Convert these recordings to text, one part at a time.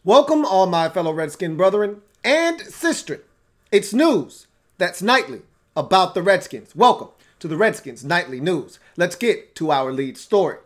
Welcome, all my fellow Redskin brethren and sistren. It's news that's nightly about the Redskins. Welcome to the Redskins Nightly News. Let's get to our lead story.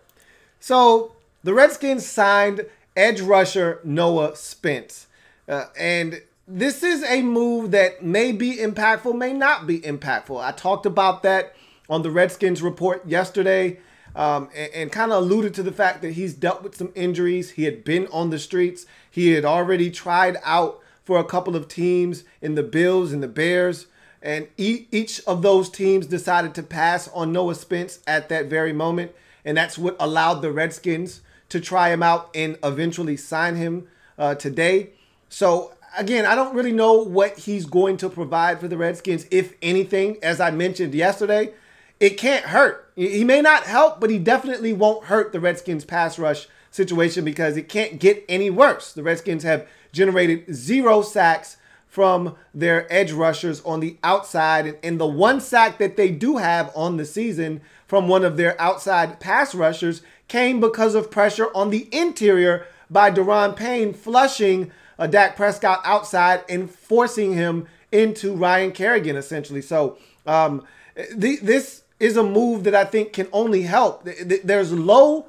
So, the Redskins signed edge rusher Noah Spence. And this is a move that may be impactful, may not be impactful. I talked about that on the Redskins report yesterday. And kind of alluded to the fact that he's dealt with some injuries. He had been on the streets. He had already tried out for a couple of teams in the Bills and the Bears. And each of those teams decided to pass on Noah Spence at that very moment. And that's what allowed the Redskins to try him out and eventually sign him today. So, again, I don't really know what he's going to provide for the Redskins, if anything. As I mentioned yesterday, it can't hurt. He may not help, but he definitely won't hurt the Redskins pass rush situation because it can't get any worse. The Redskins have generated 0 sacks from their edge rushers on the outside. And the one sack that they do have on the season from one of their outside pass rushers came because of pressure on the interior by Daron Payne flushing Dak Prescott outside and forcing him into Ryan Kerrigan, essentially. So this is a move that I think can only help. There's low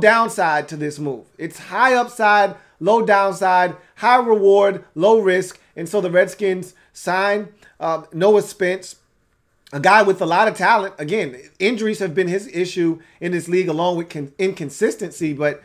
downside to this move. It's high upside, low downside, high reward, low risk. And so the Redskins sign Noah Spence, a guy with a lot of talent. Again, injuries have been his issue in this league along with inconsistency, but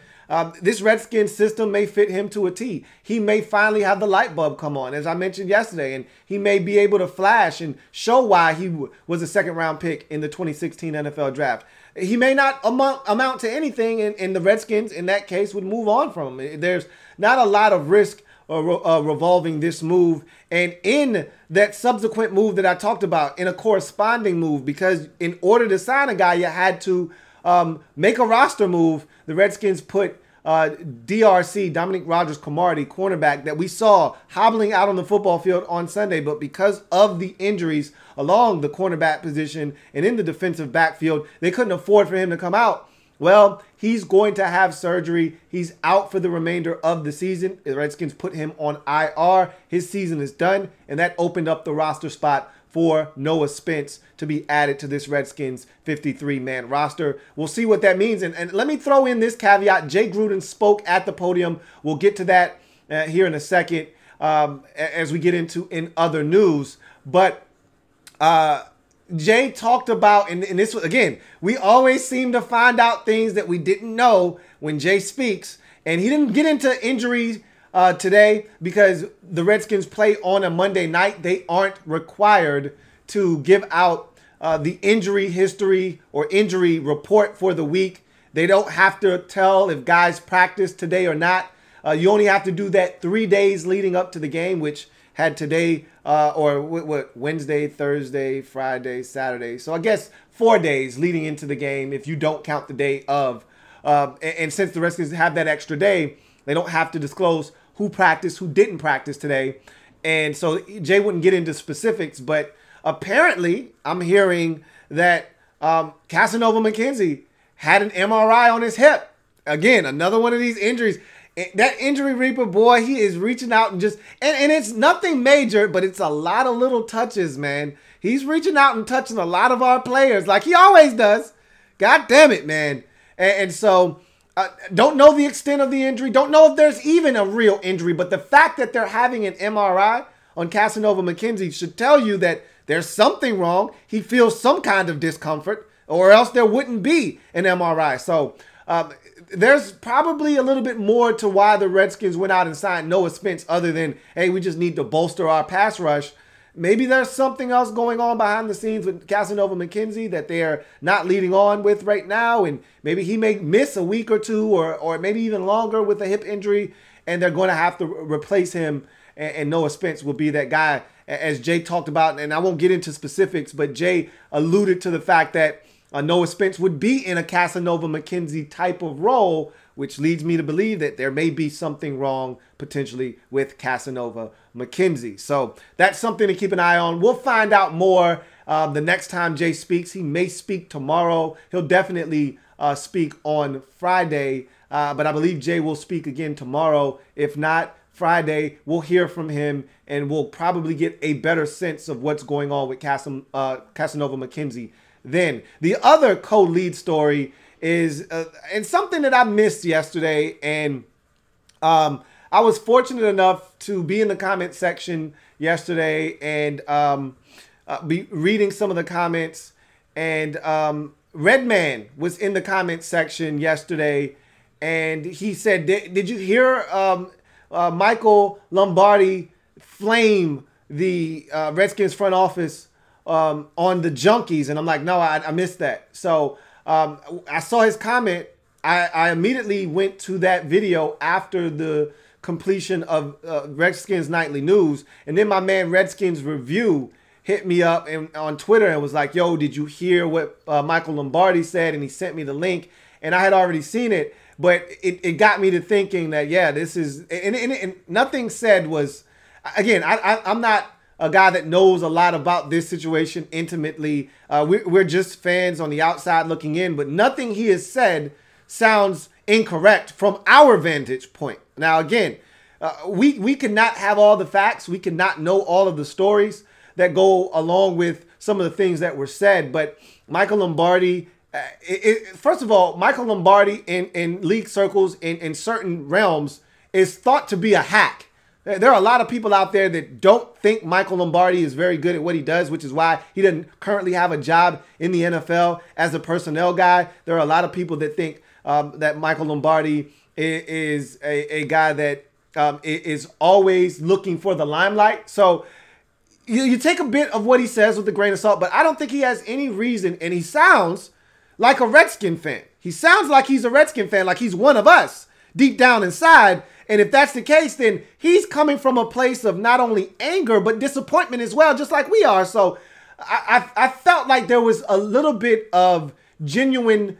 this Redskins system may fit him to a T. He may finally have the light bulb come on, as I mentioned yesterday, and he may be able to flash and show why he was a second-round pick in the 2016 NFL Draft. He may not amount to anything, and the Redskins, in that case, would move on from him. There's not a lot of risk revolving this move, and in that subsequent move that I talked about, in a corresponding move, because in order to sign a guy, you had to make a roster move. The Redskins put DRC, Dominique Rodgers-Cromartie, cornerback that we saw hobbling out on the football field on Sunday, but because of the injuries along the cornerback position and in the defensive backfield, they couldn't afford for him to come out. Well, he's going to have surgery. He's out for the remainder of the season. The Redskins put him on IR. His season is done, and that opened up the roster spot for Noah Spence to be added to this Redskins 53-man roster. We'll see what that means. And let me throw in this caveat. Jay Gruden spoke at the podium. We'll get to that here in a second as we get into in other news. But Jay talked about, and this was, again, we always seem to find out things that we didn't know when Jay speaks. And he didn't get into injuries today because the Redskins play on a Monday night. They aren't required to give out the injury history or injury report for the week. They don't have to tell if guys practice today or not. You only have to do that 3 days leading up to the game, which had today Wednesday, Thursday, Friday, Saturday. So I guess 4 days leading into the game if you don't count the day of. And since the Redskins have that extra day, they don't have to disclose who practiced, who didn't practice today. And so Jay wouldn't get into specifics, but apparently I'm hearing that Casanova McKenzie had an MRI on his hip. Again, another one of these injuries. That injury reaper, boy, he is reaching out and and it's nothing major, but it's a lot of little touches, man. He's reaching out and touching a lot of our players like he always does. God damn it, man. And so don't know the extent of the injury. Don't know if there's even a real injury. But the fact that they're having an MRI on Casanova McKenzie should tell you that there's something wrong. He feels some kind of discomfort, or else there wouldn't be an MRI. So there's probably a little bit more to why the Redskins went out and signed Noah Spence other than, hey, we just need to bolster our pass rush. Maybe there's something else going on behind the scenes with Casanova McKenzie that they're not leading on with right now. And maybe he may miss a week or two or maybe even longer with a hip injury. And they're going to have to replace him. And Noah Spence will be that guy, as Jay talked about. And I won't get into specifics, but Jay alluded to the fact that Noah Spence would be in a Casanova McKenzie type of role, which leads me to believe that there may be something wrong potentially with Casanova McKenzie. So that's something to keep an eye on. We'll find out more the next time Jay speaks. He may speak tomorrow. He'll definitely speak on Friday But I believe Jay will speak again tomorrow. If not, Friday, we'll hear from him, and we'll probably get a better sense of what's going on with Casanova McKenzie. Then the other co-lead story is and something that I missed yesterday, and I was fortunate enough to be in the comment section yesterday and be reading some of the comments. And Redman was in the comment section yesterday, and he said, "Did you hear Michael Lombardi flame the Redskins front office on the Junkies?" And I'm like, "No, I missed that." So I saw his comment. I immediately went to that video after the completion of Redskins Nightly News. And then my man Redskins Review hit me up on Twitter and was like, "Yo, did you hear what Michael Lombardi said?" And he sent me the link. And I had already seen it. But it got me to thinking that, yeah, this is... And nothing said was... Again, I'm not a guy that knows a lot about this situation intimately. We're just fans on the outside looking in. But nothing he has said sounds incorrect from our vantage point. Now, again, we cannot have all the facts. We cannot know all of the stories that go along with some of the things that were said. But Michael Lombardi... first of all, Michael Lombardi in league circles, in certain realms, is thought to be a hack. There are a lot of people out there that don't think Michael Lombardi is very good at what he does, which is why he doesn't currently have a job in the NFL as a personnel guy. There are a lot of people that think that Michael Lombardi is a guy that is always looking for the limelight. So you take a bit of what he says with a grain of salt, but I don't think he has any reason, and he sounds like a Redskin fan. He sounds like he's a Redskin fan, like he's one of us deep down inside. And if that's the case, then he's coming from a place of not only anger, but disappointment as well, just like we are. So I felt like there was a little bit of genuine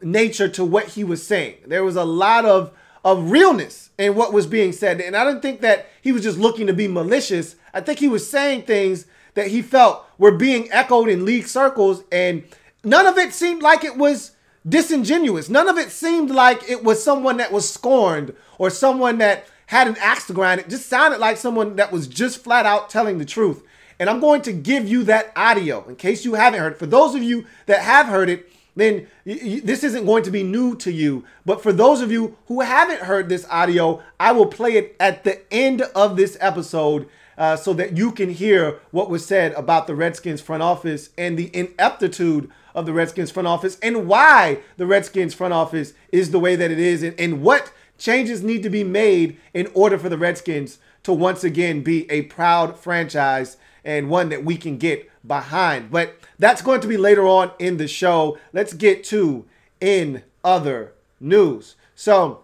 nature to what he was saying. There was a lot of realness in what was being said. And I didn't think that he was just looking to be malicious. I think he was saying things that he felt were being echoed in league circles, and none of it seemed like it was disingenuous. None of it seemed like it was someone that was scorned or someone that had an axe to grind. It just sounded like someone that was just flat out telling the truth. And I'm going to give you that audio in case you haven't heard. For those of you that have heard it, then this isn't going to be new to you. But for those of you who haven't heard this audio, I will play it at the end of this episode so that you can hear what was said about the Redskins front office and the ineptitude of the Redskins front office and why the Redskins front office is the way that it is, and what changes need to be made in order for the Redskins to once again be a proud franchise and one that we can get behind. But that's going to be later on in the show. Let's get to in other news. So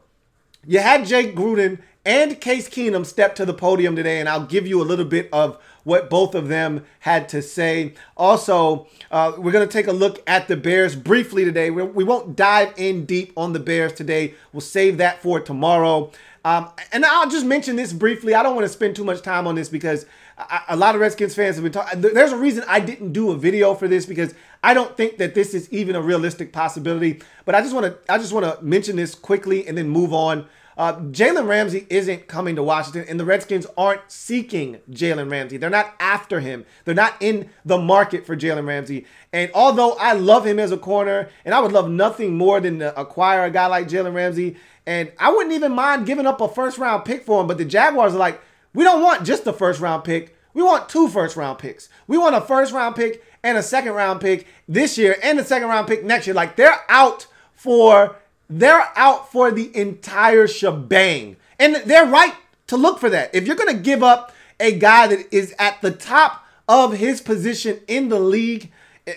you had Jake Gruden and Case Keenum step to the podium today, and I'll give you a little bit of what both of them had to say. Also, we're going to take a look at the Bears briefly today. We won't dive in deep on the Bears today. We'll save that for tomorrow. And I'll just mention this briefly. I don't want to spend too much time on this because a lot of Redskins fans have been talking. There's a reason I didn't do a video for this, because I don't think that this is even a realistic possibility. But I just want to mention this quickly and then move on. Jalen Ramsey isn't coming to Washington, and the Redskins aren't seeking Jalen Ramsey. They're not after him. They're not in the market for Jalen Ramsey. And although I love him as a corner, and I would love nothing more than to acquire a guy like Jalen Ramsey, and I wouldn't even mind giving up a first-round pick for him, but the Jaguars are like, we don't want just a first-round pick. We want 2 first-round picks. We want a first-round pick and a second-round pick this year and a second-round pick next year. Like, they're out for the entire shebang. And they're right to look for that. If you're going to give up a guy that is at the top of his position in the league,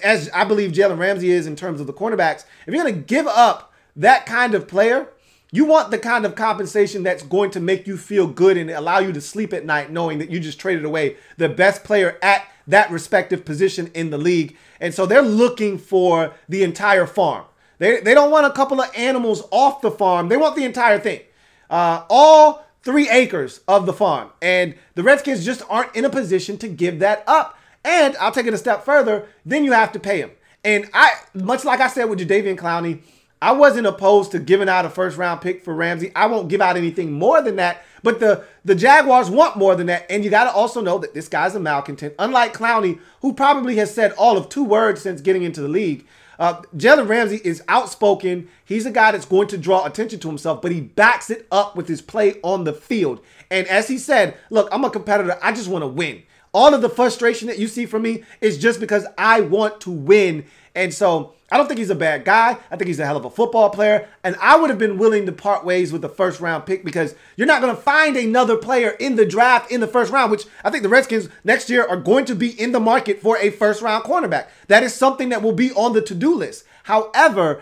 as I believe Jalen Ramsey is in terms of the cornerbacks, if you're going to give up that kind of player, you want the kind of compensation that's going to make you feel good and allow you to sleep at night knowing that you just traded away the best player at that respective position in the league. And so they're looking for the entire farm. They don't want a couple of animals off the farm. They want the entire thing. All 3 acres of the farm. And the Redskins just aren't in a position to give that up. And I'll take it a step further. Then you have to pay him. And much like I said with Jadeveon Clowney, I wasn't opposed to giving out a first-round pick for Ramsey. I won't give out anything more than that. But the Jaguars want more than that. And you got to also know that this guy's a malcontent. Unlike Clowney, who probably has said all of 2 words since getting into the league. Jalen Ramsey is outspoken. He's a guy that's going to draw attention to himself, but he backs it up with his play on the field. And as he said, look, I'm a competitor. I just want to win. All of the frustration that you see from me is just because I want to win. And so I don't think he's a bad guy. I think he's a hell of a football player. And I would have been willing to part ways with the first-round pick because you're not going to find another player in the draft in the first round, which I think the Redskins next year are going to be in the market for a first-round cornerback. That is something that will be on the to-do list. However,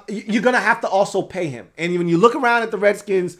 you're going to have to also pay him. And when you look around at the Redskins,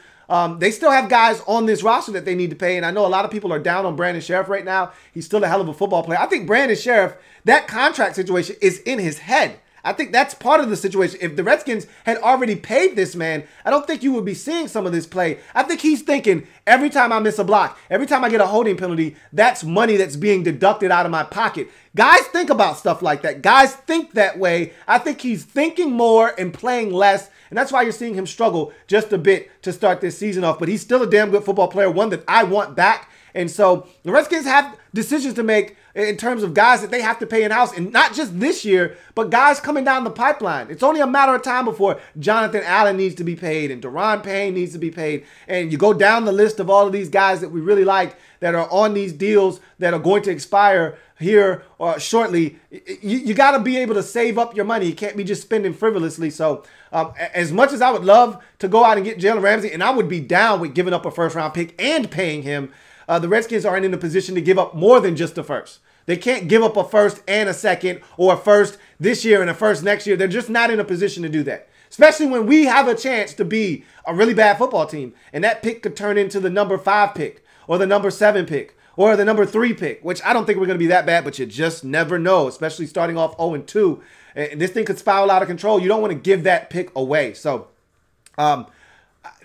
they still have guys on this roster that they need to pay. And I know a lot of people are down on Brandon Sheriff right now. He's still a hell of a football player. I think Brandon Sheriff, that contract situation is in his head. I think that's part of the situation. If the Redskins had already paid this man, I don't think you would be seeing some of this play. I think he's thinking, every time I miss a block, every time I get a holding penalty, that's money that's being deducted out of my pocket. Guys think about stuff like that. Guys think that way. I think he's thinking more and playing less. And that's why you're seeing him struggle just a bit to start this season off. But he's still a damn good football player, one that I want back. And so the Redskins have decisions to make in terms of guys that they have to pay in-house. And not just this year, but guys coming down the pipeline. It's only a matter of time before Jonathan Allen needs to be paid and Daron Payne needs to be paid. And you go down the list of all of these guys that we really like that are on these deals that are going to expire here shortly. You got to be able to save up your money. You can't be just spending frivolously. So as much as I would love to go out and get Jalen Ramsey, and I would be down with giving up a first-round pick and paying him, the Redskins aren't in a position to give up more than just a first. They can't give up a first and a second, or a first this year and a first next year. They're just not in a position to do that, especially when we have a chance to be a really bad football team. And that pick could turn into the number 5 pick or the number 7 pick or the number 3 pick, which I don't think we're going to be that bad, but you just never know, especially starting off 0-2. And this thing could spiral out of control. You don't want to give that pick away. So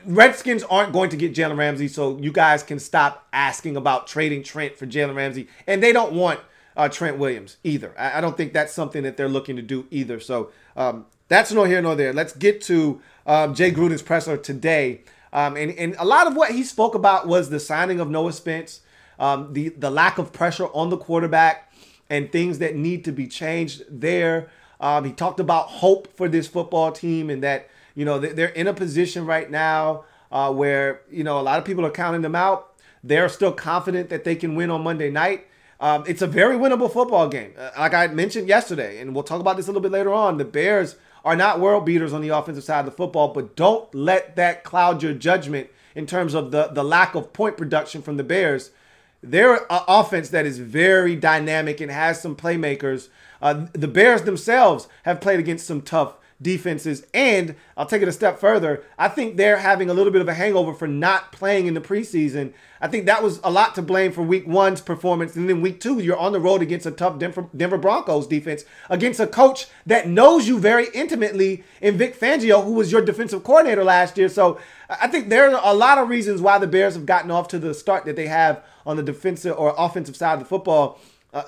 Redskins aren't going to get Jalen Ramsey, so you guys can stop asking about trading Trent for Jalen Ramsey. And they don't want Trent Williams either. I don't think that's something that they're looking to do either. So that's nor here nor there. Let's get to Jay Gruden's presser today. And a lot of what he spoke about was the signing of Noah Spence, the lack of pressure on the quarterback, and things that need to be changed there. He talked about hope for this football team and that, you know, they're in a position right now where, you know, a lot of people are counting them out. They're still confident that they can win on Monday night. It's a very winnable football game. Like I mentioned yesterday, and we'll talk about this a little bit later on, the Bears are not world beaters on the offensive side of the football, but don't let that cloud your judgment in terms of the lack of point production from the Bears. They're an offense that is very dynamic and has some playmakers. The Bears themselves have played against some tough defenses, and I'll take it a step further. I think they're having a little bit of a hangover for not playing in the preseason. I think that was a lot to blame for week 1's performance, and then week 2, you're on the road against a tough Denver Broncos defense, against a coach that knows you very intimately in Vic Fangio, who was your defensive coordinator last year. So I think there are a lot of reasons why the Bears have gotten off to the start that they have on the defensive or offensive side of the football.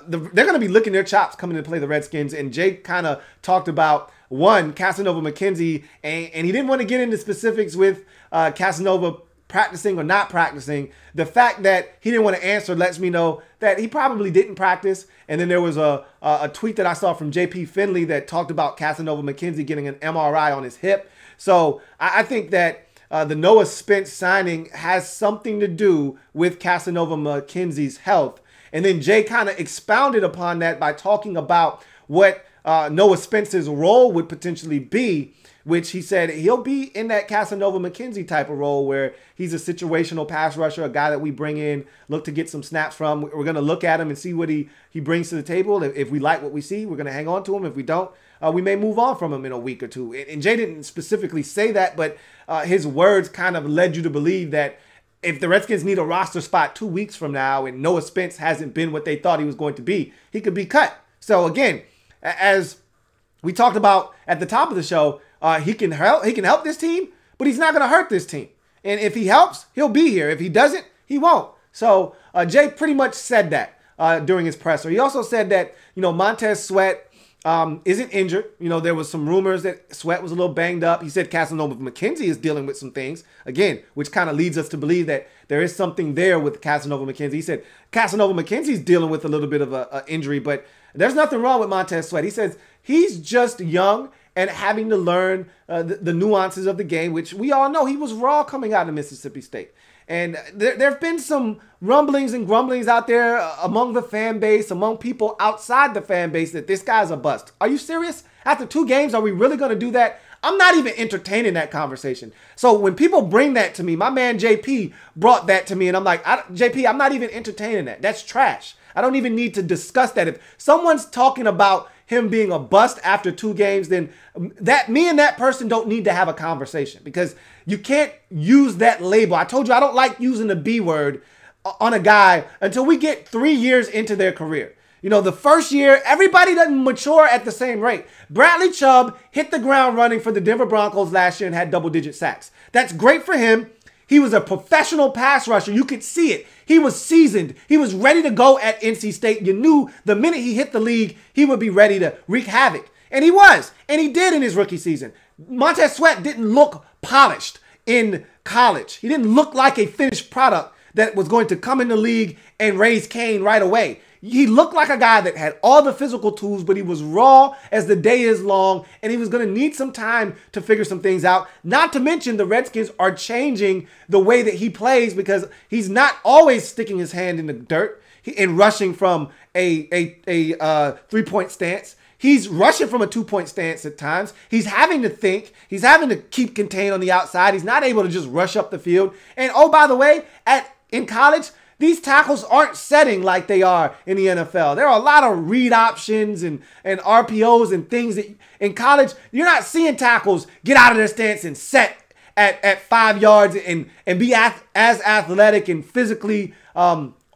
They're going to be licking their chops coming to play the Redskins, and Jay kind of talked about Casanova McKenzie, and he didn't want to get into specifics with Casanova practicing or not practicing. The fact that he didn't want to answer lets me know that he probably didn't practice. And then there was a tweet that I saw from JP Finley that talked about Casanova McKenzie getting an MRI on his hip. So I think that the Noah Spence signing has something to do with Casanova McKenzie's health. And then Jay kind of expounded upon that by talking about what Noah Spence's role would potentially be, which he said he'll be in that Casanova McKenzie type of role where he's a situational pass rusher, a guy that we bring in, look to get some snaps from. We're going to look at him and see what he brings to the table. If we like what we see, we're going to hang on to him. If we don't, we may move on from him in a week or two. And Jay didn't specifically say that, but his words kind of led you to believe that if the Redskins need a roster spot 2 weeks from now and Noah Spence hasn't been what they thought he was going to be, he could be cut. So again, as we talked about at the top of the show, he can help this team, but he's not going to hurt this team. And if he helps, he'll be here. If he doesn't, he won't. So Jay pretty much said that during his presser. He also said that, you know, Montez Sweat isn't injured. You know, there was some rumors that Sweat was a little banged up. He said Casanova McKenzie is dealing with some things, again, which kind of leads us to believe that there is something there with Casanova McKenzie. He said Casanova McKenzie's dealing with a little bit of a injury, but there's nothing wrong with Montez Sweat. He says he's just young and having to learn the nuances of the game, which we all know he was raw coming out of Mississippi State. And there have been some rumblings and grumblings out there among the fan base, among people outside the fan base, that this guy's a bust. Are you serious? After 2 games, are we really going to do that? I'm not even entertaining that conversation. So when people bring that to me, my man JP brought that to me, and I'm like, JP, I'm not even entertaining that. That's trash. I don't even need to discuss that. If someone's talking about him being a bust after 2 games, then that me and that person don't need to have a conversation, because you can't use that label. I told you I don't like using the B word on a guy until we get 3 years into their career. You know, the first year, everybody doesn't mature at the same rate. Bradley Chubb hit the ground running for the Denver Broncos last year and had double-digit sacks. That's great for him. He was a professional pass rusher. You could see it. He was seasoned. He was ready to go at NC State. You knew the minute he hit the league, he would be ready to wreak havoc. And he was. And he did in his rookie season. Montez Sweat didn't look polished in college. He didn't look like a finished product that was going to come in the league and raise Cain right away. He looked like a guy that had all the physical tools, but he was raw as the day is long, and he was going to need some time to figure some things out. Not to mention the Redskins are changing the way that he plays, because he's not always sticking his hand in the dirt and rushing from a 3-point stance. He's rushing from a 2-point stance at times. He's having to think. He's having to keep contained on the outside. He's not able to just rush up the field. And oh, by the way, in college, these tackles aren't setting like they are in the NFL. There are a lot of read options and RPOs and things that in college, you're not seeing tackles get out of their stance and set at 5 yards and be as athletic and physically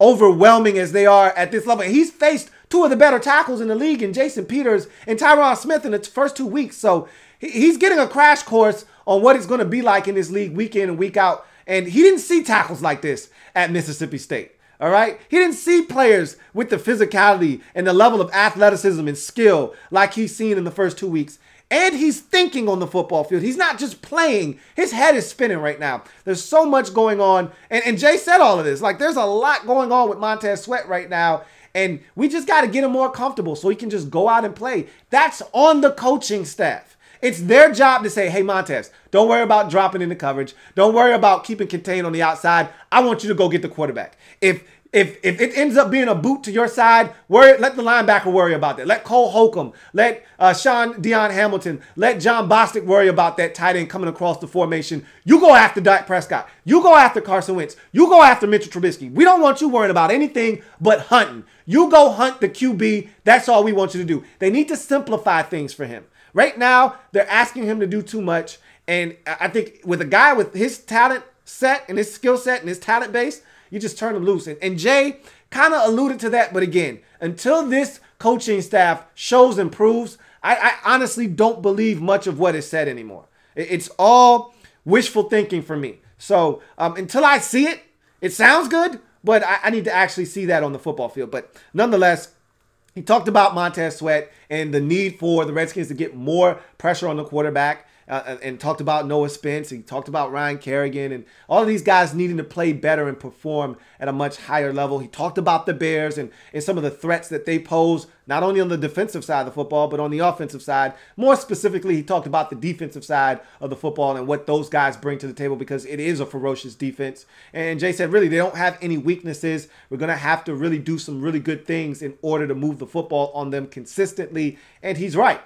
overwhelming as they are at this level. And he's faced 2 of the better tackles in the league, in Jason Peters and Tyron Smith, in the first 2 weeks. So he's getting a crash course on what it's going to be like in this league week in and week out. And he didn't see tackles like this at Mississippi State, all right? He didn't see players with the physicality and the level of athleticism and skill like he's seen in the first 2 weeks. And he's thinking on the football field. He's not just playing. His head is spinning right now. There's so much going on. And Jay said all of this. Like, there's a lot going on with Montez Sweat right now. And we just got to get him more comfortable so he can just go out and play. That's on the coaching staff. It's their job to say, hey, Montez, don't worry about dropping into coverage. Don't worry about keeping contained on the outside. I want you to go get the quarterback. If it ends up being a boot to your side, let the linebacker worry about that. Let Cole Holcomb, let Sean Dion Hamilton, let John Bostic worry about that tight end coming across the formation. You go after Dak Prescott. You go after Carson Wentz. You go after Mitchell Trubisky. We don't want you worrying about anything but hunting. You go hunt the QB. That's all we want you to do. They need to simplify things for him. Right now, they're asking him to do too much. And I think with a guy with his talent set and his skill set and his talent base, you just turn him loose. And Jay kind of alluded to that. But again, until this coaching staff shows and proves, I honestly don't believe much of what is said anymore. It's all wishful thinking for me. So until I see it, it sounds good, but I need to actually see that on the football field. But nonetheless, he talked about Montez Sweat and the need for the Redskins to get more pressure on the quarterback, and talked about Noah Spence. He talked about Ryan Kerrigan and all of these guys needing to play better and perform at a much higher level. He talked about the Bears and some of the threats that they pose, not only on the defensive side of the football, but on the offensive side. More specifically, he talked about the defensive side of the football and what those guys bring to the table, because it is a ferocious defense. And Jay said, really, they don't have any weaknesses. We're going to have to really do some really good things in order to move the football on them consistently. And he's right.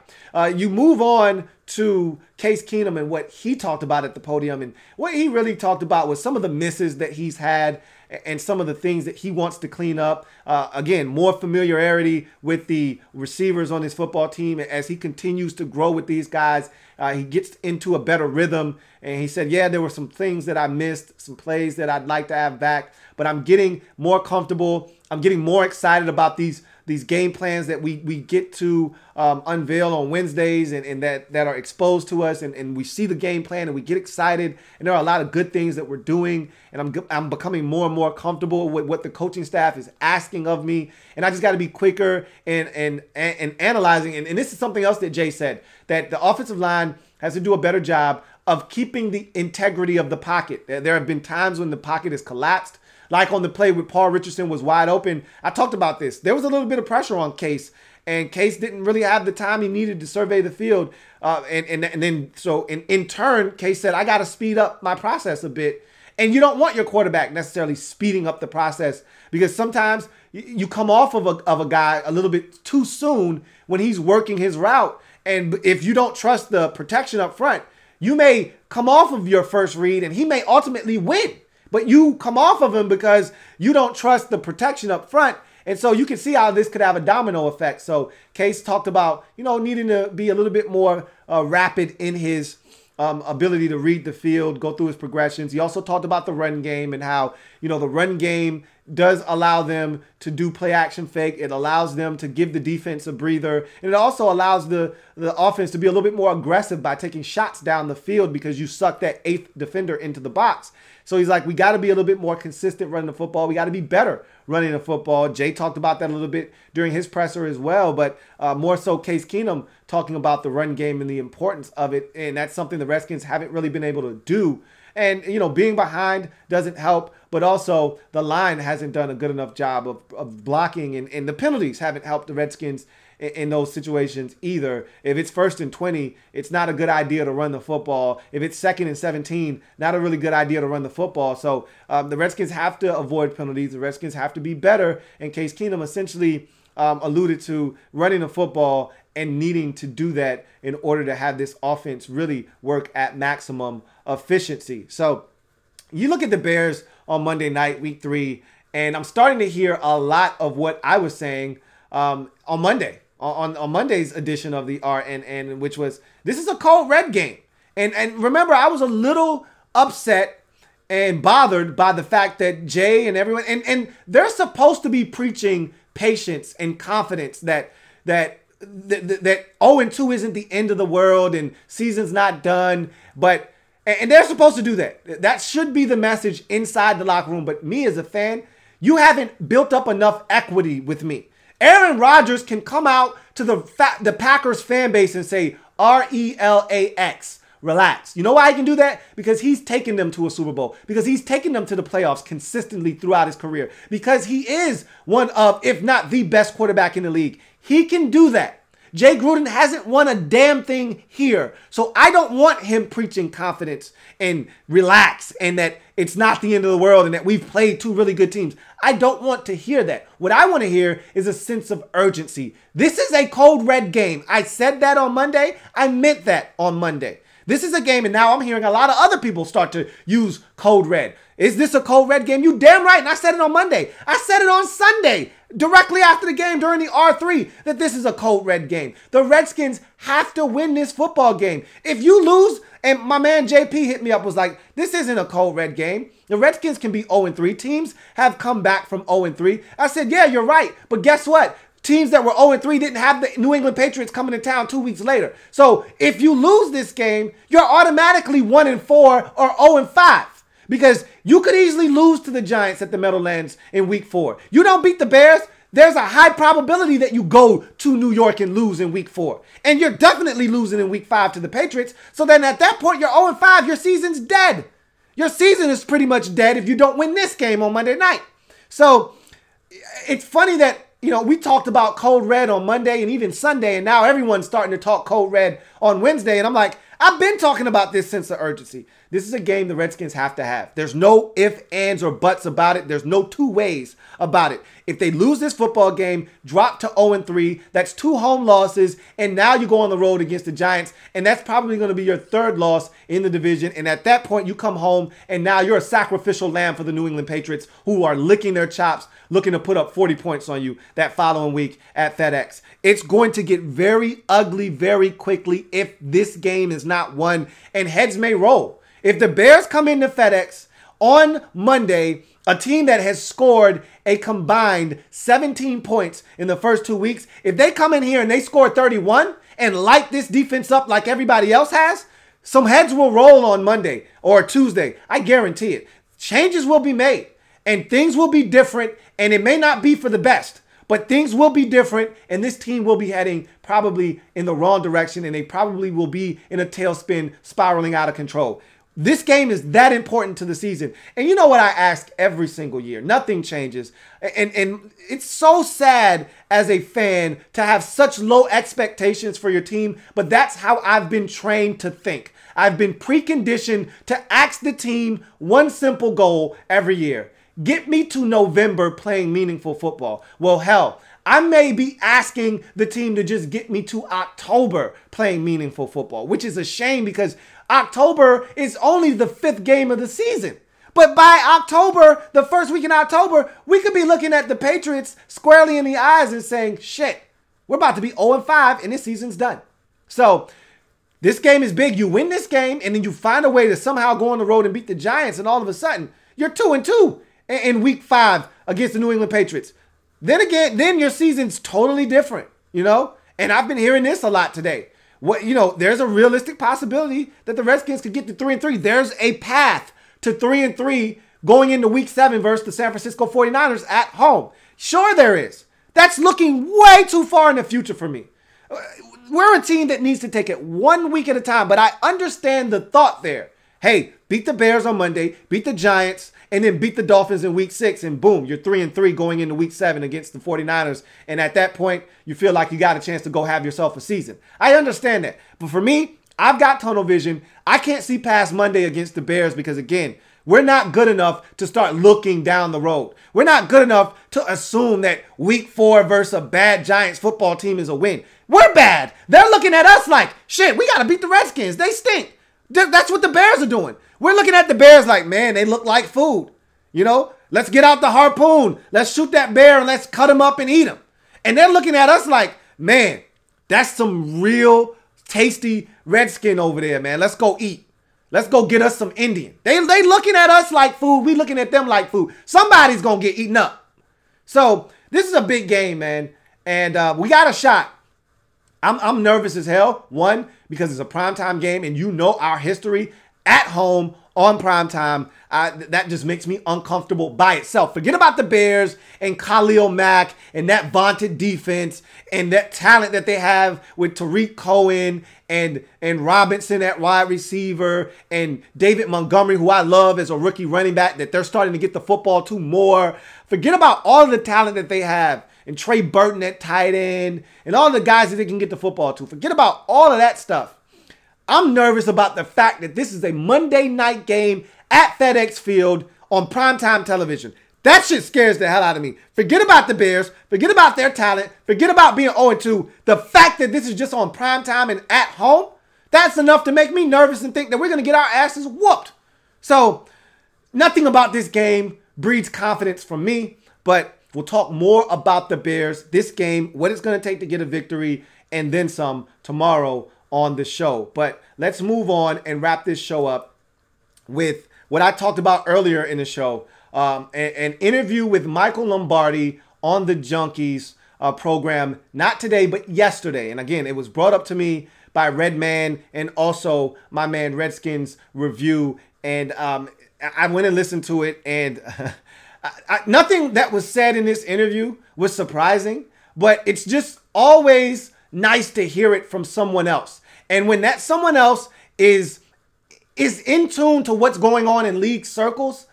You move on to Case Keenum and what he talked about at the podium, and what he really talked about was some of the misses that he's had and some of the things that he wants to clean up. Again, more familiarity with the receivers on his football team as he continues to grow with these guys. He gets into a better rhythm, and he said, yeah, there were some things that I missed, some plays that I'd like to have back, but I'm getting more comfortable. I'm getting more excited about these these game plans that we get to unveil on Wednesdays and that are exposed to us, and we see the game plan and we get excited, and there are a lot of good things that we're doing, and I'm becoming more and more comfortable with what the coaching staff is asking of me, and I just got to be quicker and analyzing. And this is something else that Jay said, that the offensive line has to do a better job of keeping the integrity of the pocket. There have been times when the pocket has collapsed, like on the play with Paul Richardson was wide open. I talked about this. There was a little bit of pressure on Case, and Case didn't really have the time he needed to survey the field. And then in turn, Case said, I got to speed up my process a bit. And you don't want your quarterback necessarily speeding up the process, because sometimes you come off of a guy a little bit too soon when he's working his route. And if you don't trust the protection up front, you may come off of your first read and he may ultimately win. But you come off of him because you don't trust the protection up front. And so you can see how this could have a domino effect. So Case talked about, needing to be a little bit more rapid in his ability to read the field, go through his progressions. He also talked about the run game and how, the run game does allow them to do play action fake. It allows them to give the defense a breather. And it also allows the offense to be a little bit more aggressive by taking shots down the field, because you suck that eighth defender into the box. So he's like, we got to be a little bit more consistent running the football. We got to be better running the football. Jay talked about that a little bit during his presser as well, but more so Case Keenum talking about the run game and the importance of it. And that's something the Redskins haven't really been able to do. And, being behind doesn't help, but also the line hasn't done a good enough job of blocking, and the penalties haven't helped the Redskins in those situations either. If it's 1st and 20, it's not a good idea to run the football. If it's 2nd and 17, not a really good idea to run the football. So the Redskins have to avoid penalties. The Redskins have to be better. And Case Keenum essentially alluded to running the football and needing to do that in order to have this offense really work at maximum efficiency. So you look at the Bears on Monday night, week 3, and I'm starting to hear a lot of what I was saying on Monday, on Monday's edition of the RNN, which was, this is a cold red game. And remember, I was a little upset and bothered by the fact that Jay and everyone, and they're supposed to be preaching patience and confidence that 0-2 isn't the end of the world and season's not done, and they're supposed to do that. That should be the message inside the locker room. But me as a fan, you haven't built up enough equity with me. Aaron Rodgers can come out to the Packers fan base and say, RELAX, relax. You know why he can do that? Because he's taken them to a Super Bowl. Because he's taken them to the playoffs consistently throughout his career. Because he is one of, if not the best quarterback in the league. He can do that. Jay Gruden hasn't won a damn thing here. So I don't want him preaching confidence and relax and that it's not the end of the world and that we've played 2 really good teams. I don't want to hear that. What I want to hear is a sense of urgency. This is a cold red game. I said that on Monday. I meant that on Monday. This is a game, and now I'm hearing a lot of other people start to use code red. Is this a cold red game? You damn right. And I said it on Monday. I said it on Sunday, directly after the game during the R3, that this is a cold red game. The Redskins have to win this football game. If you lose, and my man JP hit me up, was like, this isn't a cold red game. The Redskins can be 0-3. Teams have come back from 0-3. I said, yeah, you're right. But guess what? Teams that were 0-3 didn't have the New England Patriots coming to town 2 weeks later. So if you lose this game, you're automatically 1-4 or 0-5. Because you could easily lose to the Giants at the Meadowlands in week 4. You don't beat the Bears, there's a high probability that you go to New York and lose in week 4. And you're definitely losing in week 5 to the Patriots. So then at that point, you're 0-5. Your season's dead. Your season is pretty much dead if you don't win this game on Monday night. So it's funny that, we talked about code red on Monday and even Sunday, and now everyone's starting to talk code red on Wednesday. And I'm like, I've been talking about this sense of urgency. This is a game the Redskins have to have. There's no ifs, ands, or buts about it. There's no 2 ways about it. If they lose this football game, drop to 0-3, that's 2 home losses, and now you go on the road against the Giants, and that's probably going to be your 3rd loss in the division. And at that point, you come home, and now you're a sacrificial lamb for the New England Patriots, who are licking their chops, looking to put up 40 points on you that following week at FedEx. It's going to get very ugly very quickly if this game is not won, and heads may roll. If the Bears come into FedEx on Monday, a team that has scored a combined 17 points in the first 2 weeks, if they come in here and they score 31 and light this defense up like everybody else has, some heads will roll on Monday or Tuesday. I guarantee it. Changes will be made and things will be different, and it may not be for the best, but things will be different, and this team will be heading probably in the wrong direction, and they probably will be in a tailspin spiraling out of control. This game is that important to the season. And you know what I ask every single year? Nothing changes. And it's so sad as a fan to have such low expectations for your team, but that's how I've been trained to think. I've been preconditioned to ask the team one simple goal every year. Get me to November playing meaningful football. Well, hell, I may be asking the team to just get me to October playing meaningful football, which is a shame because October is only the 5th game of the season. But by October, the first week in October, we could be looking at the Patriots squarely in the eyes and saying, shit, we're about to be 0-5 and this season's done. So this game is big. You win this game and then you find a way to somehow go on the road and beat the Giants, and all of a sudden you're 2-2 in week 5 against the New England Patriots. Then again, then your season's totally different, you know? And I've been hearing this a lot today. There's a realistic possibility that the Redskins could get to 3-3. There's a path to 3-3 going into week 7 versus the San Francisco 49ers at home. Sure there is. That's looking way too far in the future for me. We're a team that needs to take it 1 week at a time, but I understand the thought there. Hey, beat the Bears on Monday, beat the Giants, and then beat the Dolphins in week 6, and boom, you're 3-3 going into week 7 against the 49ers. And at that point, you feel like you got a chance to go have yourself a season. I understand that. But for me, I've got tunnel vision. I can't see past Monday against the Bears because, again, we're not good enough to start looking down the road. We're not good enough to assume that week 4 versus a bad Giants football team is a win. We're bad. They're looking at us like, shit, we got to beat the Redskins. They stink. That's what the Bears are doing. We're looking at the Bears like, man, they look like food. You know, let's get out the harpoon. Let's shoot that bear and let's cut him up and eat him. And they're looking at us like, man, that's some real tasty redskin over there, man. Let's go eat. Let's go get us some Indian. They looking at us like food. We looking at them like food. Somebody's going to get eaten up. So this is a big game, man. And we got a shot. I'm nervous as hell. One, because it's a primetime game and you know our history at home on primetime. That just makes me uncomfortable by itself. Forget about the Bears and Khalil Mack and that vaunted defense and that talent that they have with Tariq Cohen and Robinson at wide receiver and David Montgomery, who I love as a rookie running back, that they're starting to get the football to more. Forget about all of the talent that they have. And Trey Burton at tight end, and all the guys that they can get the football to. Forget about all of that stuff. I'm nervous about the fact that this is a Monday night game at FedEx Field on primetime television. That shit scares the hell out of me. Forget about the Bears. Forget about their talent. Forget about being 0-2. The fact that this is just on primetime and at home, that's enough to make me nervous and think that we're going to get our asses whooped. So, nothing about this game breeds confidence from me, but we'll talk more about the Bears, this game, what it's going to take to get a victory, and then some tomorrow on the show. But let's move on and wrap this show up with what I talked about earlier in the show, an interview with Michael Lombardi on the Junkies program, not today, but yesterday. And again, it was brought up to me by Redman and also my man Redskins Review. And I went and listened to it, and nothing that was said in this interview was surprising, but it's just always nice to hear it from someone else. And when that someone else is in tune to what's going on in league circles,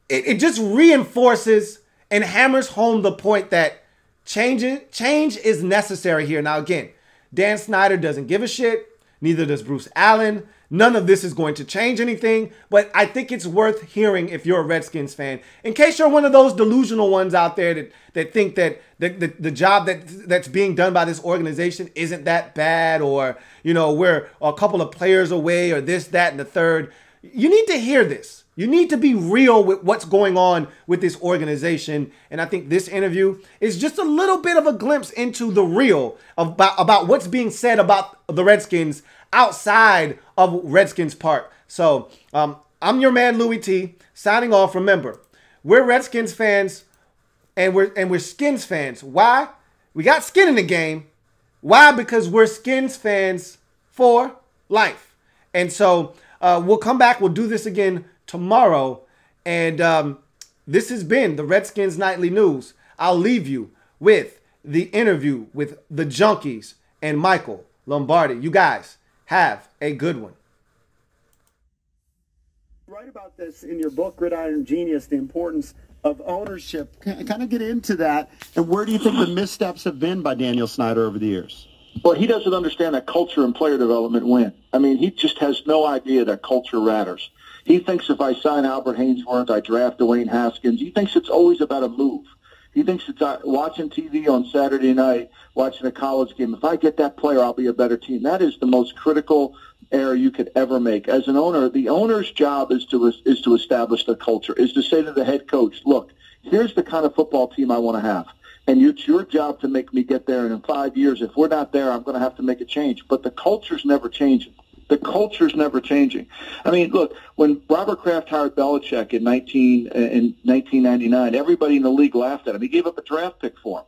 it just reinforces and hammers home the point that change is necessary here. Now, again, Dan Snyder doesn't give a shit. Neither does Bruce Allen. None of this is going to change anything, but I think it's worth hearing if you're a Redskins fan. In case you're one of those delusional ones out there that think that the job that's being done by this organization isn't that bad, or, you know, we're a couple of players away, or this, that, and the third. You need to hear this. You need to be real with what's going on with this organization. And I think this interview is just a little bit of a glimpse into the real about what's being said about the Redskins outside of Redskins Park. So I'm your man, Louie T, signing off. Remember, we're Redskins fans and we're Skins fans. Why? We got skin in the game. Why? Because we're Skins fans for life. And so we'll come back. We'll do this again tomorrow. And this has been the Redskins Nightly News. I'll leave you with the interview with the Junkies and Michael Lombardi. You guys have a good one. Write about this in your book, Gridiron Genius, the importance of ownership. Kind of get into that. And where do you think the missteps have been by Daniel Snyder over the years? Well, he doesn't understand that culture and player development win. I mean, he just has no idea that culture matters. He thinks if I sign Albert Haynesworth, I draft Dwayne Haskins. He thinks it's always about a move. He thinks it's watching TV on Saturday night, watching a college game. If I get that player, I'll be a better team. That is the most critical error you could ever make. As an owner, the owner's job is to establish the culture, is to say to the head coach, look, here's the kind of football team I want to have. And it's your job to make me get there. And in 5 years, if we're not there, I'm going to have to make a change. But the culture's never changing. The culture's never changing. I mean, look, when Robert Kraft hired Belichick in 1999, everybody in the league laughed at him. He gave up a draft pick for him.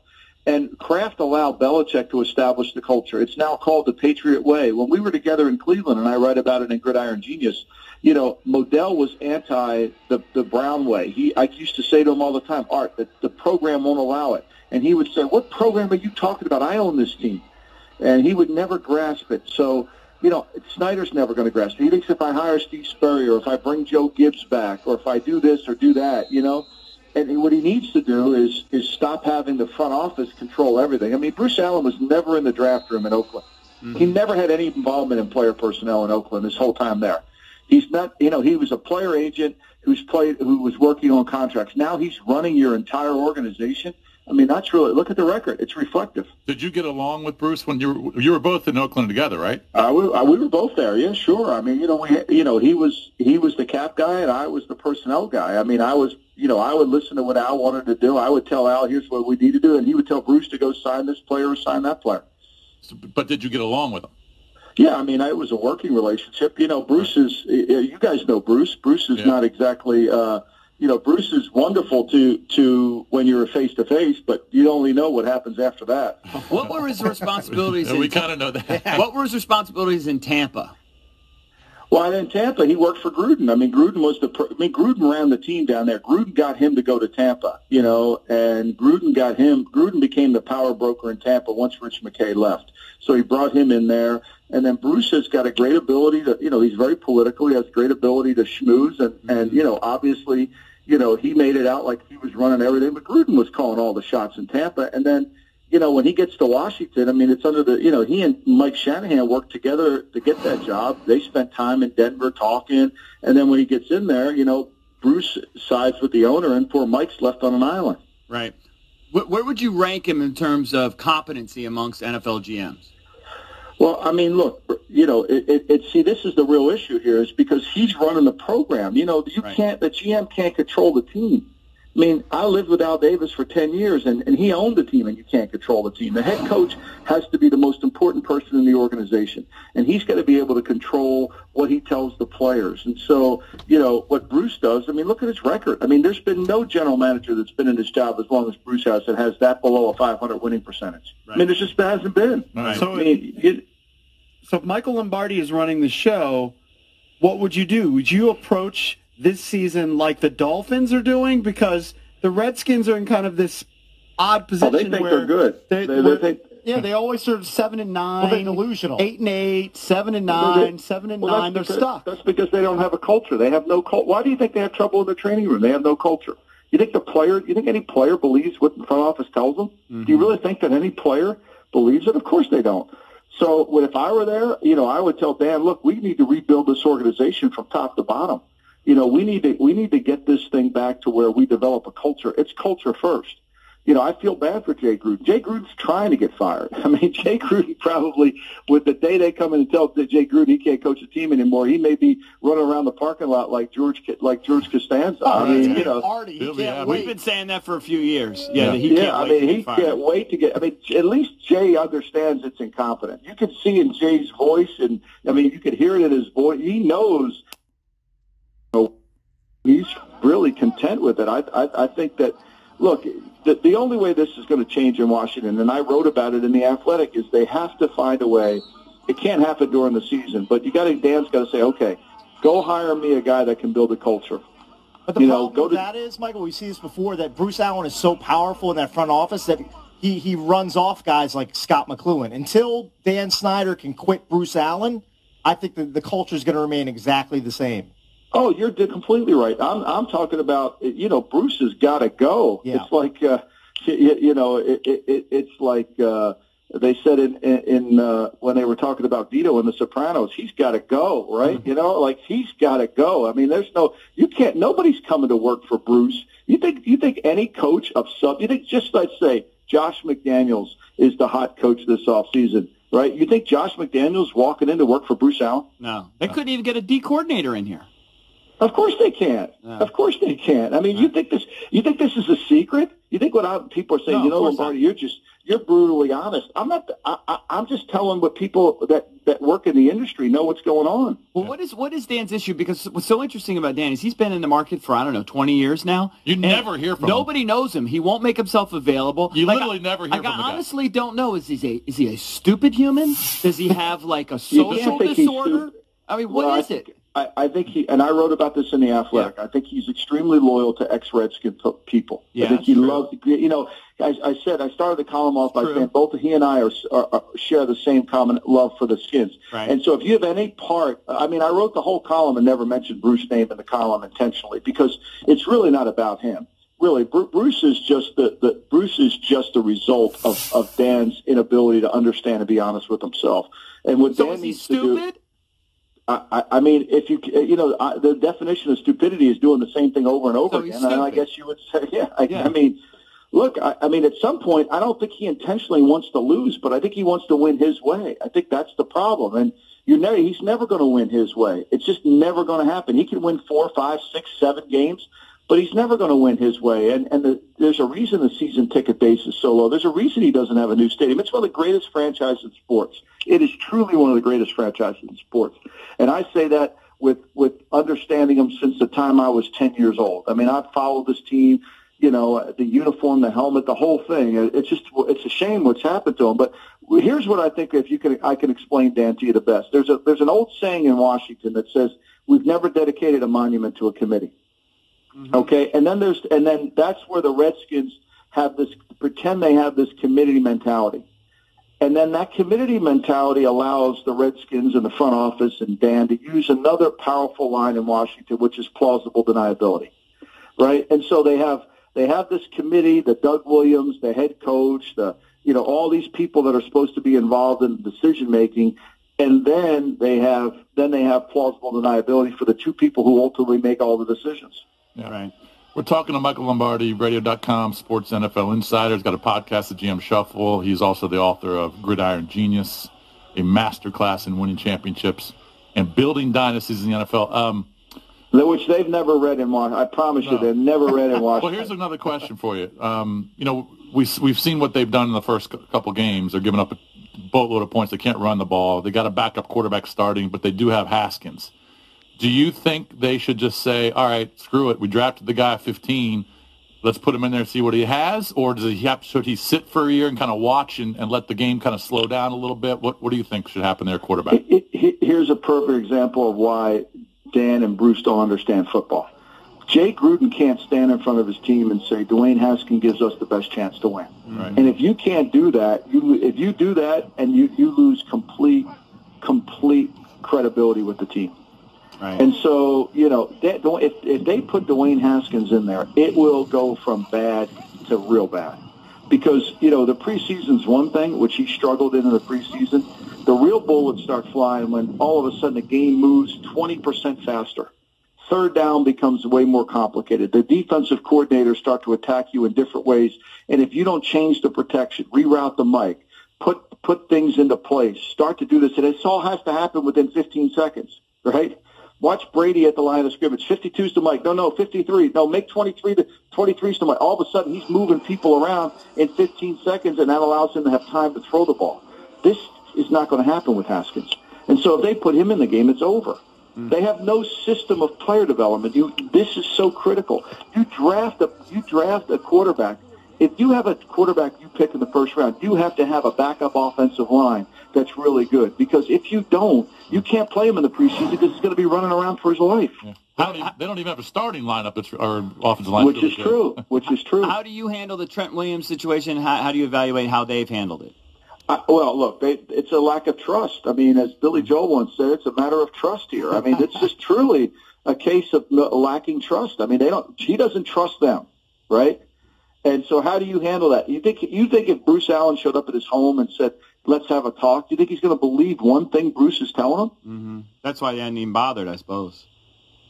And Kraft allowed Belichick to establish the culture. It's now called the Patriot Way. When we were together in Cleveland, and I write about it in Gridiron Genius, you know, Modell was anti the Brown way. I used to say to him all the time, Art, that the program won't allow it. And he would say, what program are you talking about? I own this team. And he would never grasp it. So, you know, Snyder's never going to grasp it. He thinks if I hire Steve Spurrier, or if I bring Joe Gibbs back, or if I do this or do that, you know. And what he needs to do is stop having the front office control everything. I mean, Bruce Allen was never in the draft room in Oakland. Mm-hmm. He never had any involvement in player personnel in Oakland his whole time there. He's not, you know, he was a player agent who was working on contracts. Now he's running your entire organization. I mean, that's really, look at the record. It's reflective. Did you get along with Bruce when you were both in Oakland together, right? We were both there. Yeah, sure. I mean, he was the cap guy and I was the personnel guy. I mean, I would listen to what Al wanted to do. I would tell Al, here's what we need to do, and he would tell Bruce to go sign this player or sign that player. But did you get along with him? Yeah, I mean, it was a working relationship. You know, Bruce is, you guys know Bruce. Bruce is not exactly, Bruce is wonderful to when you're face-to-face, but you only know what happens after that. What were his responsibilities? We kind of know that. What were his responsibilities in Tampa? Well, in Tampa, he worked for Gruden. I mean, Gruden ran the team down there. Gruden got him to go to Tampa, you know, and Gruden became the power broker in Tampa once Rich McKay left. So he brought him in there. And then Bruce has got a great ability to, you know, he's very political. He has great ability to schmooze. And you know, obviously, you know, he made it out like he was running everything. But Gruden was calling all the shots in Tampa. And then, you know, when he gets to Washington, I mean, it's under the, you know, he and Mike Shanahan worked together to get that job. They spent time in Denver talking. And then when he gets in there, you know, Bruce sides with the owner, and poor Mike's left on an island. Right. Where would you rank him in terms of competency amongst NFL GMs? Well, I mean, look, you know, see, this is the real issue here, is because he's running the program. You know, the GM can't control the team. I mean, I lived with Al Davis for 10 years, and he owned the team, and you can't control the team. The head coach has to be the most important person in the organization, and he's got to be able to control what he tells the players. And so, you know, what Bruce does, I mean, look at his record. I mean, there's been no general manager that's been in his job as long as Bruce has that has that below a 500 winning percentage. Right. I mean, there just hasn't been. Right. So, I mean, so if Michael Lombardi is running the show, what would you do? Would you approach this season like the Dolphins are doing? Because the Redskins are in kind of this odd position. They think where they're good. They think. Yeah, they always sort of 7-9. Well, they're delusional. 8-8, 7-9, 7-9. They're stuck. That's because they don't have a culture. They have no culture. Why do you think they have trouble in the training room? They have no culture. You think any player believes what the front office tells them? Mm-hmm. Do you really think that any player believes it? Of course they don't. So if I were there, you know, I would tell Dan, look, we need to rebuild this organization from top to bottom. You know, we need to get this thing back to where we develop a culture. It's culture first. You know, I feel bad for Jay Gruden. Jay Gruden's trying to get fired. I mean, Jay Gruden probably, with the day they come in and tell Jay Gruden he can't coach a team anymore, he may be running around the parking lot like George Costanza. Oh, I mean, you know, We've been saying that for a few years. He can't wait to get. I mean, at least Jay understands it's incompetent. You can see in Jay's voice, and I mean, you can hear it in his voice. He knows. He's really content with it. I think that, look, the only way this is going to change in Washington, and I wrote about it in The Athletic, is they have to find a way. It can't happen during the season, but Dan's got to say, okay, go hire me a guy that can build a culture. But the problem with that is, Michael, we see this before, that Bruce Allen is so powerful in that front office that he runs off guys like Scott McCloughan. Until Dan Snyder can quit Bruce Allen, I think the culture is going to remain exactly the same. Oh, you're completely right. I'm talking about, Bruce has got to go. Yeah. It's like, it's like they said in when they were talking about Vito in The Sopranos, he's got to go, right? Mm-hmm. He's got to go. I mean, nobody's coming to work for Bruce. You think any coach of you think, just let's say Josh McDaniels is the hot coach this offseason, right? You think Josh McDaniels walking in to work for Bruce Allen? No. They couldn't even get a D coordinator in here. Of course they can't. Yeah. Of course they can't. I mean, you think this is a secret? You think people are saying, Lombardi, you're brutally honest. I'm not. I'm just telling what people that work in the industry know what's going on. Well, what is Dan's issue? Because what's so interesting about Dan is he's been in the market for, 20 years now. You never hear from him. Nobody knows him. He won't make himself available. You literally never hear from him. I honestly don't know. Is he a stupid human? Does he have like a social disorder? I mean, what is it? I think and I wrote about this in The Athletic. Yeah. I think he's extremely loyal to ex-Redskin people. Yeah, I think he loves, I started the column off by saying both he and I share the same common love for the Skins. Right. And so if you have any part, I wrote the whole column and never mentioned Bruce's name in the column intentionally because it's really not about him. Really, Bruce is just the result of Dan's inability to understand and be honest with himself. And what Dan is he needs stupid? to do, I mean, if the definition of stupidity is doing the same thing over and over again, and I guess you would say, I mean, look, I mean, at some point, I don't think he intentionally wants to lose, but I think he wants to win his way. I think that's the problem, and he's never going to win his way. It's just never going to happen. He can win 4, 5, 6, 7 games, but he's never going to win his way, and there's a reason the season ticket base is so low. There's a reason he doesn't have a new stadium. It's one of the greatest franchises in sports. It is truly one of the greatest franchises in sports. And I say that with understanding them since the time I was 10 years old. I mean, I've followed this team, the uniform, the helmet, the whole thing. It's a shame what's happened to them. But here's what I think I can explain, Dan, to you the best. There's an old saying in Washington that says, we've never dedicated a monument to a committee. Mm-hmm. Okay? And then that's where the Redskins pretend they have this committee mentality. And then that committee mentality allows the Redskins and the front office and Dan to use another powerful line in Washington, which is plausible deniability, right? And so they have this committee, the Doug Williams, the head coach, all these people that are supposed to be involved in decision making, and then they have plausible deniability for the two people who ultimately make all the decisions. Yeah. Right. We're talking to Michael Lombardi, Radio.com, Sports NFL Insider. He's got a podcast, The GM Shuffle. He's also the author of Gridiron Genius, a masterclass in winning championships and building dynasties in the NFL. Which they've never read in Washington. I promise you, they've never read in Washington. Well, here's another question for you. We've seen what they've done in the first couple games. They're giving up a boatload of points. They can't run the ball. They got a backup quarterback starting, but they do have Haskins. Do you think they should just say, all right, screw it, we drafted the guy at 15, let's put him in there and see what he has? Or should he sit for a year and kind of watch and let the game kind of slow down a little bit? What do you think should happen there, quarterback? Here's a perfect example of why Dan and Bruce don't understand football. Jay Gruden can't stand in front of his team and say, Dwayne Haskins gives us the best chance to win. Right. And if you can't do that, if you do that and you lose complete credibility with the team. Right. And so, if they put Dwayne Haskins in there, it will go from bad to real bad. Because, the preseason's one thing, which he struggled in the preseason. The real bullets start flying when all of a sudden the game moves 20% faster. Third down becomes way more complicated. The defensive coordinators start to attack you in different ways. And if you don't change the protection, reroute the mic, put things into place, start to do this, and it all has to happen within 15 seconds, right? Watch Brady at the line of scrimmage. 52's to Mike. No, 53. No, make 23's to Mike. All of a sudden, he's moving people around in 15 seconds, and that allows him to have time to throw the ball. This is not going to happen with Haskins. And so if they put him in the game, it's over. They have no system of player development. This is so critical. You draft a quarterback. If you have a quarterback you pick in the first round, you have to have a backup offensive line that's really good. Because if you don't, you can't play him in the preseason because he's going to be running around for his life. Yeah. They don't even have a starting lineup or offensive line. Which is true. Which is true. How do you handle the Trent Williams situation? How do you evaluate how they've handled it? Well, look, it's a lack of trust. I mean, as Billy Joel once said, it's a matter of trust here. I mean, it's just truly a case of lacking trust. I mean, he doesn't trust them, right? And so how do you handle that? You think if Bruce Allen showed up at his home and said, let's have a talk, do you think he's going to believe one thing Bruce is telling him? Mm-hmm. That's why they hadn't even bothered, I suppose.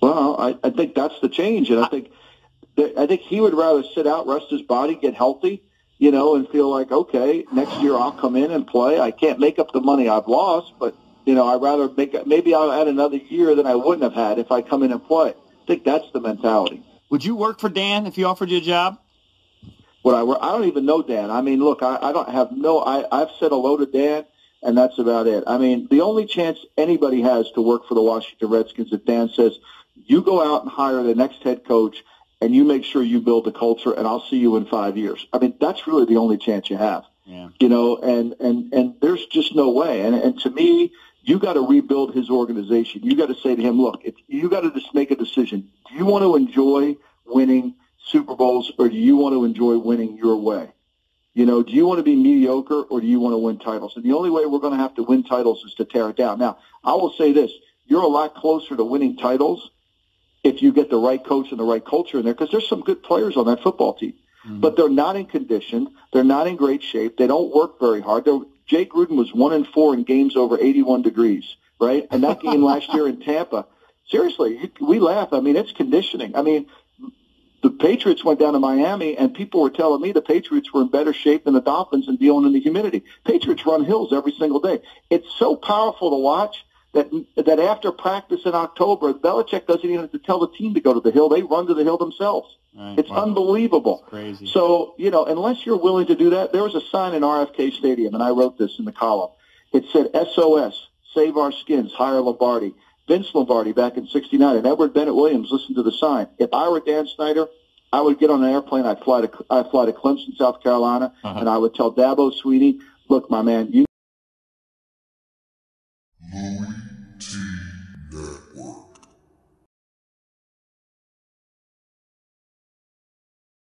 Well, I think that's the change. And I think he would rather sit out, rest his body, get healthy, and feel like, okay, next year I'll come in and play. I can't make up the money I've lost, but, I'd rather maybe I'll add another year than I wouldn't have had if I come in and play. I think that's the mentality. Would you work for Dan if he offered you a job? I don't even know Dan. I mean, look, I've said hello to Dan, and that's about it. I mean, the only chance anybody has to work for the Washington Redskins if Dan says, you go out and hire the next head coach, and you make sure you build the culture, and I'll see you in 5 years. I mean, that's really the only chance you have. Yeah. And there's just no way. And to me, you got to rebuild his organization. You got to say to him, look, you got to just make a decision. Do you want to enjoy winning Super Bowls, or do you want to enjoy winning your way? Do you want to be mediocre, or do you want to win titles? And the only way we're going to have to win titles is to tear it down. Now, I will say this. You're a lot closer to winning titles if you get the right coach and the right culture in there, because there's some good players on that football team. Mm-hmm. But they're not in condition. They're not in great shape. They don't work very hard. Jay Gruden was 1-4 in games over 81 degrees, right? And that game last year in Tampa, seriously, we laugh. I mean, it's conditioning. I mean, the Patriots went down to Miami, and people were telling me the Patriots were in better shape than the Dolphins and dealing in the humidity. Patriots run hills every single day. It's so powerful to watch that after practice in October, Belichick doesn't even have to tell the team to go to the hill. They run to the hill themselves. Right. It's unbelievable. It's crazy. So, unless you're willing to do that, there was a sign in RFK Stadium, and I wrote this in the column. It said, SOS, save our skins, hire Lombardi. Vince Lombardi back in '69 and Edward Bennett Williams listened to the sign. If I were Dan Snyder, I would get on an airplane. I'd fly to Clemson, South Carolina, and I would tell Dabo Swinney, look, my man, you